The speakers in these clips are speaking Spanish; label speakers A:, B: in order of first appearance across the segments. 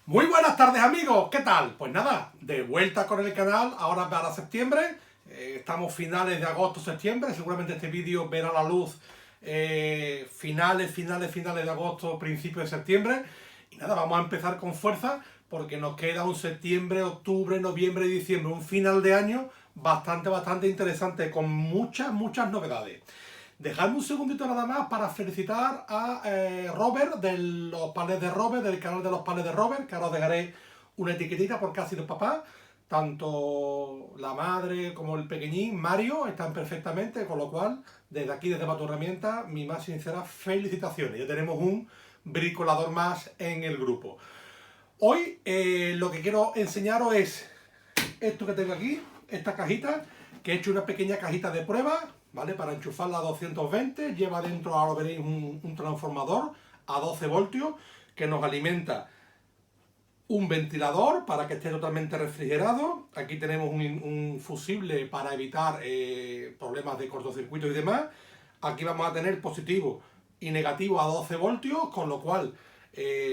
A: Muy buenas tardes, amigos, ¿qué tal? Pues nada, de vuelta con el canal ahora para septiembre. Estamos finales de agosto, septiembre. Seguramente este vídeo verá la luz finales de agosto, principios de septiembre. Y nada, vamos a empezar con fuerza porque nos queda un septiembre, octubre, noviembre y diciembre, un final de año bastante interesante, con muchas novedades. Dejadme un segundito nada más para felicitar a Robert de los palés de Robert, del canal de los palés de Robert, que ahora os dejaré una etiquetita porque ha sido papá. Tanto la madre como el pequeñín, Mario, están perfectamente, con lo cual, desde aquí, desde Mato Herramienta, mi más sincera felicitaciones. Ya tenemos un bricolador más en el grupo. Hoy lo que quiero enseñaros es esto que tengo aquí, esta cajita, que he hecho una pequeña cajita de prueba, ¿vale? Para enchufarla a 220, lleva dentro, ahora veréis, un transformador a 12 voltios que nos alimenta un ventilador para que esté totalmente refrigerado. Aquí tenemos un fusible para evitar problemas de cortocircuito y demás. Aquí vamos a tener positivo y negativo a 12 voltios, con lo cual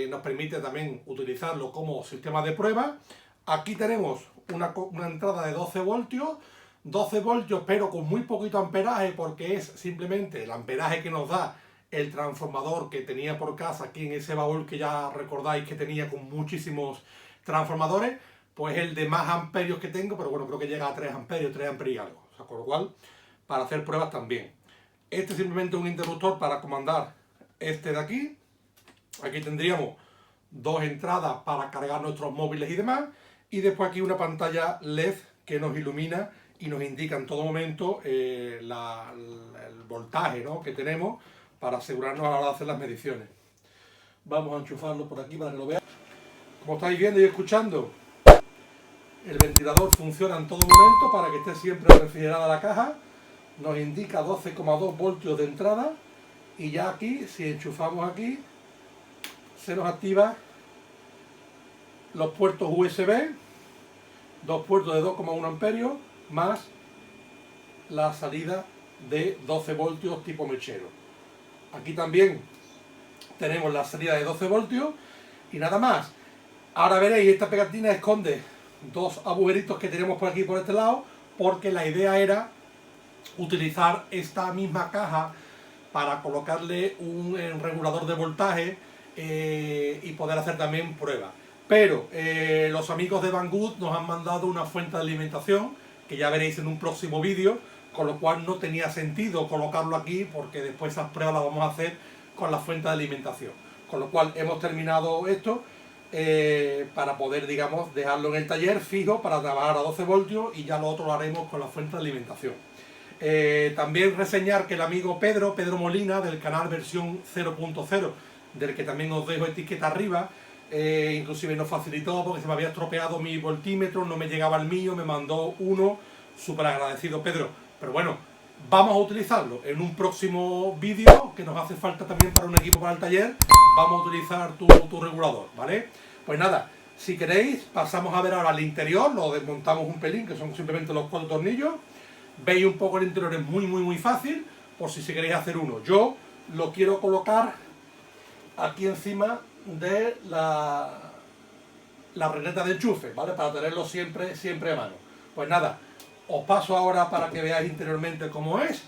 A: nos permite también utilizarlo como sistema de prueba. Aquí tenemos una entrada de 12 voltios, pero con muy poquito amperaje, porque es simplemente el amperaje que nos da el transformador que tenía por casa aquí en ese baúl que ya recordáis que tenía con muchísimos transformadores, pues el de más amperios que tengo, pero bueno, creo que llega a 3 amperios, 3 amperios y algo. O sea, con lo cual, para hacer pruebas también. Este es simplemente un interruptor para comandar este de aquí. Aquí tendríamos dos entradas para cargar nuestros móviles y demás. Y después aquí una pantalla LED que nos ilumina y nos indica en todo momento el voltaje, ¿no?, que tenemos, para asegurarnos a la hora de hacer las mediciones. Vamos a enchufarlo por aquí para que lo veáis. Como estáis viendo y escuchando, el ventilador funciona en todo momento para que esté siempre refrigerada la caja. Nos indica 12,2 voltios de entrada. Y ya aquí, si enchufamos aquí, se nos activa los puertos USB, dos puertos de 2,1 amperios, más la salida de 12 voltios tipo mechero. Aquí también tenemos la salida de 12 voltios y nada más. Ahora veréis, esta pegatina esconde dos agujeritos que tenemos por aquí por este lado, porque la idea era utilizar esta misma caja para colocarle un regulador de voltaje y poder hacer también pruebas. Pero los amigos de Banggood nos han mandado una fuente de alimentación que ya veréis en un próximo vídeo, con lo cual no tenía sentido colocarlo aquí porque después esas pruebas las vamos a hacer con la fuente de alimentación. Con lo cual hemos terminado esto para poder, digamos, dejarlo en el taller fijo para trabajar a 12 voltios y ya lo otro lo haremos con la fuente de alimentación. También reseñar que el amigo Pedro Molina, del canal versión 0.0, del que también os dejo etiqueta arriba, inclusive nos facilitó porque se me había estropeado mi voltímetro, no me llegaba el mío, me mandó uno, súper agradecido Pedro. Pero bueno, vamos a utilizarlo en un próximo vídeo que nos hace falta también para un equipo para el taller. Vamos a utilizar tu regulador, ¿vale? Pues nada, si queréis pasamos a ver ahora el interior, lo desmontamos un pelín, que son simplemente los 4 tornillos. Veis un poco el interior, es muy fácil, por si queréis hacer uno. Yo lo quiero colocar aquí encima de la regleta de enchufe, ¿vale? Para tenerlo siempre a mano. Pues nada, os paso ahora para que veáis interiormente cómo es.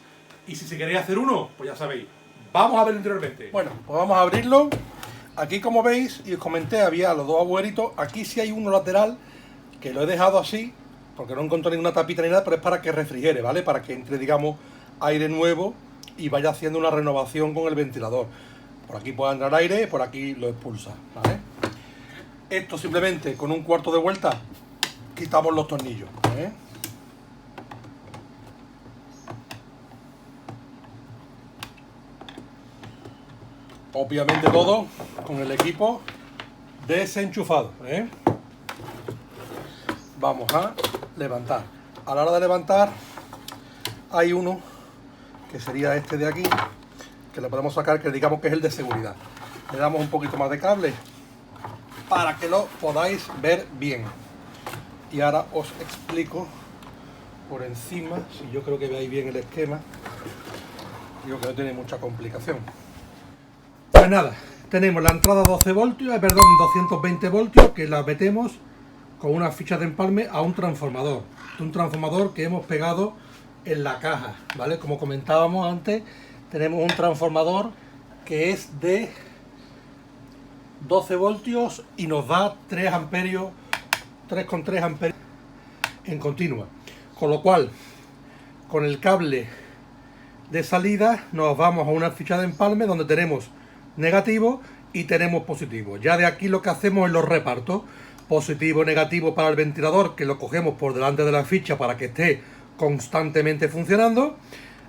A: Y si queréis hacer uno, pues ya sabéis. Vamos a ver interiormente. Bueno, pues vamos a abrirlo. Aquí, como veis, y os comenté, había los dos agujeritos. Aquí sí hay uno lateral, que lo he dejado así, porque no encontré ninguna tapita ni nada, pero es para que refrigere, ¿vale? Para que entre, digamos, aire nuevo y vaya haciendo una renovación con el ventilador. Por aquí puede entrar aire, por aquí lo expulsa, ¿vale? Esto simplemente con un cuarto de vuelta quitamos los tornillos, ¿eh? Obviamente todo con el equipo desenchufado, ¿eh? Vamos a levantar. A la hora de levantar hay uno que sería este de aquí, que lo podemos sacar, que digamos que es el de seguridad. Le damos un poquito más de cable para que lo podáis ver bien. Y ahora os explico por encima, si yo creo que veáis bien el esquema. Digo que no tiene mucha complicación. Pues nada, tenemos la entrada 12 voltios, perdón, 220 voltios, que la metemos con unas fichas de empalme a un transformador. Un transformador que hemos pegado en la caja, ¿vale? Como comentábamos antes, tenemos un transformador que es de 12 voltios y nos da 3 amperios, 3,3 amperios en continua. Con lo cual, con el cable de salida nos vamos a una ficha de empalme donde tenemos negativo y tenemos positivo. Ya de aquí lo que hacemos es los repartos. Positivo, negativo para el ventilador, que lo cogemos por delante de la ficha para que esté constantemente funcionando.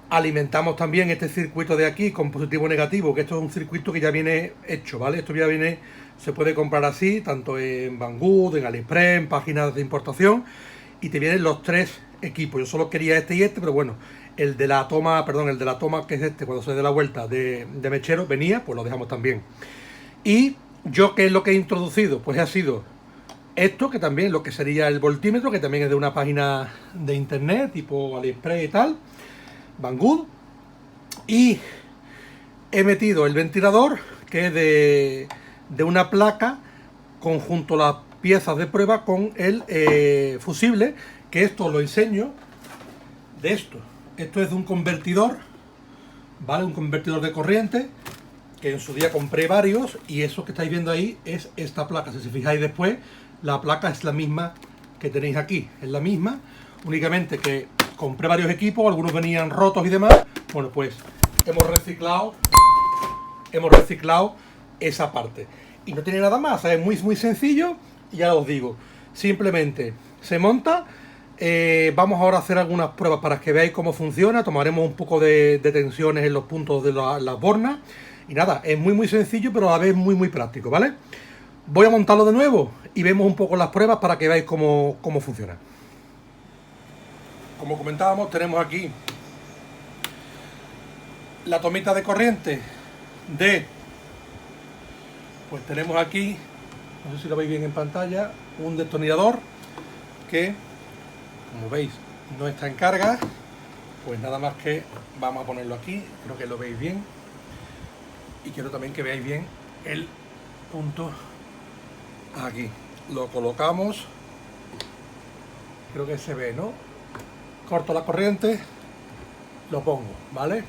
A: Alimentamos también este circuito de aquí con positivo negativo, que esto es un circuito que ya viene hecho, ¿vale? Esto ya viene, se puede comprar así, tanto en Banggood, en AliExpress, en páginas de importación, y te vienen los 3 equipos. Yo solo quería este y este, pero bueno, el de la toma, perdón, el de la toma, que es este, cuando se dé la vuelta de mechero, venía, pues lo dejamos también. Y yo, ¿qué es lo que he introducido? Pues ha sido esto, que también lo que sería el voltímetro, que también es de una página de internet, tipo AliExpress y tal, Banggood. Y he metido el ventilador, que es de una placa, conjunto las piezas de prueba con el fusible, que esto lo enseño, de esto. Esto es de un convertidor, ¿vale? Un convertidor de corriente, que en su día compré varios, y eso que estáis viendo ahí es esta placa. Si os fijáis después, la placa es la misma que tenéis aquí, es la misma, únicamente que compré varios equipos, algunos venían rotos y demás. Bueno, pues hemos reciclado esa parte. Y no tiene nada más, es muy sencillo, y ya os digo, simplemente se monta. Vamos ahora a hacer algunas pruebas para que veáis cómo funciona. Tomaremos un poco de tensiones en los puntos de las bornas. Y nada, es muy sencillo, pero a la vez muy práctico, ¿vale? Voy a montarlo de nuevo y vemos un poco las pruebas para que veáis cómo funciona. Como comentábamos, tenemos aquí la tomita de corriente pues tenemos aquí, no sé si lo veis bien en pantalla, un destornillador que, como veis, no está en carga. Pues nada más que vamos a ponerlo aquí, creo que lo veis bien. Y quiero también que veáis bien el punto aquí. Lo colocamos, creo que se ve, ¿no? Corto la corriente, lo pongo, ¿vale?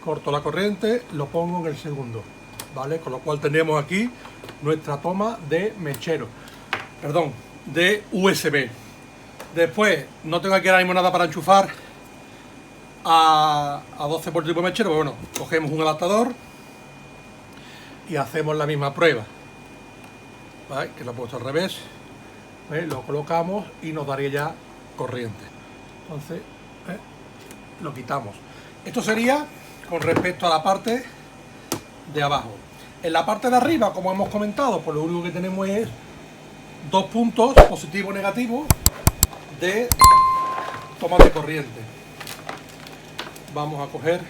A: Corto la corriente, lo pongo en el segundo, ¿vale? Con lo cual tenemos aquí nuestra toma de mechero, perdón, de USB. Después, no tengo aquí ahora mismo nada para enchufar a 12 por tipo de mechero, pero bueno, cogemos un adaptador y hacemos la misma prueba, ¿vale? Que lo he puesto al revés, ¿ves? Lo colocamos y nos daría ya corriente. Entonces, lo quitamos. Esto sería con respecto a la parte de abajo. En la parte de arriba, como hemos comentado, pues lo único que tenemos es 2 puntos, positivo y negativo, de toma de corriente. Vamos a coger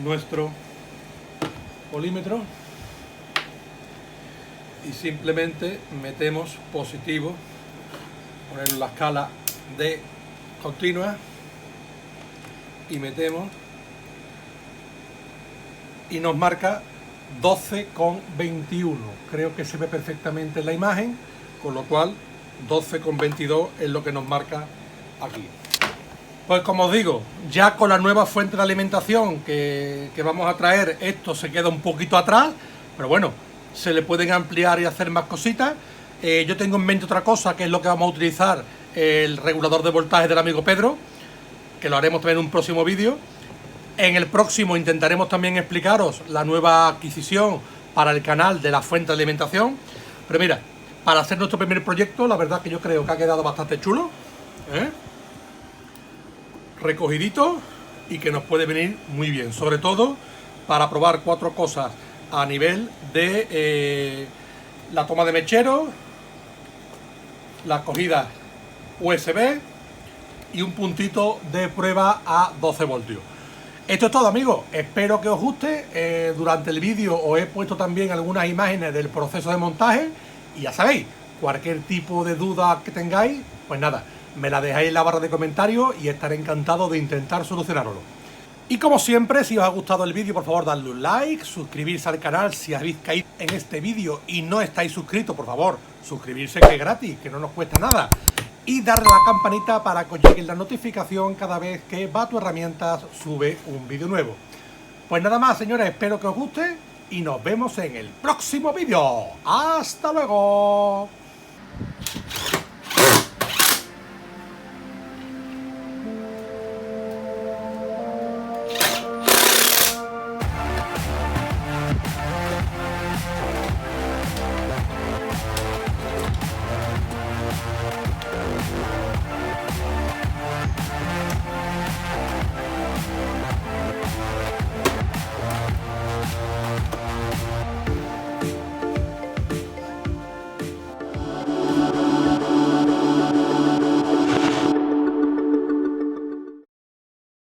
A: nuestro polímetro y simplemente metemos positivo, poner la escala de continua y metemos y nos marca 12,21. Creo que se ve perfectamente en la imagen, con lo cual 12,22 es lo que nos marca aquí. Pues como os digo, ya con la nueva fuente de alimentación que vamos a traer, esto se queda un poquito atrás, pero bueno, se le pueden ampliar y hacer más cositas. Yo tengo en mente otra cosa, que es lo que vamos a utilizar, el regulador de voltaje del amigo Pedro, que lo haremos también en un próximo vídeo. En el próximo intentaremos también explicaros la nueva adquisición para el canal de la fuente de alimentación. Pero mira, para hacer nuestro primer proyecto, la verdad que yo creo que ha quedado bastante chulo, recogidito, y que nos puede venir muy bien, sobre todo para probar 4 cosas a nivel de la toma de mechero, la cogida USB y un puntito de prueba a 12 voltios. Esto es todo, amigos, espero que os guste. Durante el vídeo os he puesto también algunas imágenes del proceso de montaje y ya sabéis, cualquier tipo de duda que tengáis, pues nada, me la dejáis en la barra de comentarios y estaré encantado de intentar solucionarlo. Y como siempre, si os ha gustado el vídeo, por favor, dadle un like, suscribirse al canal si habéis caído en este vídeo y no estáis suscritos, por favor, suscribirse, que es gratis, que no nos cuesta nada. Y darle a la campanita para que os llegue la notificación cada vez que Batu Herramientas sube un vídeo nuevo. Pues nada más, señores, espero que os guste y nos vemos en el próximo vídeo. ¡Hasta luego!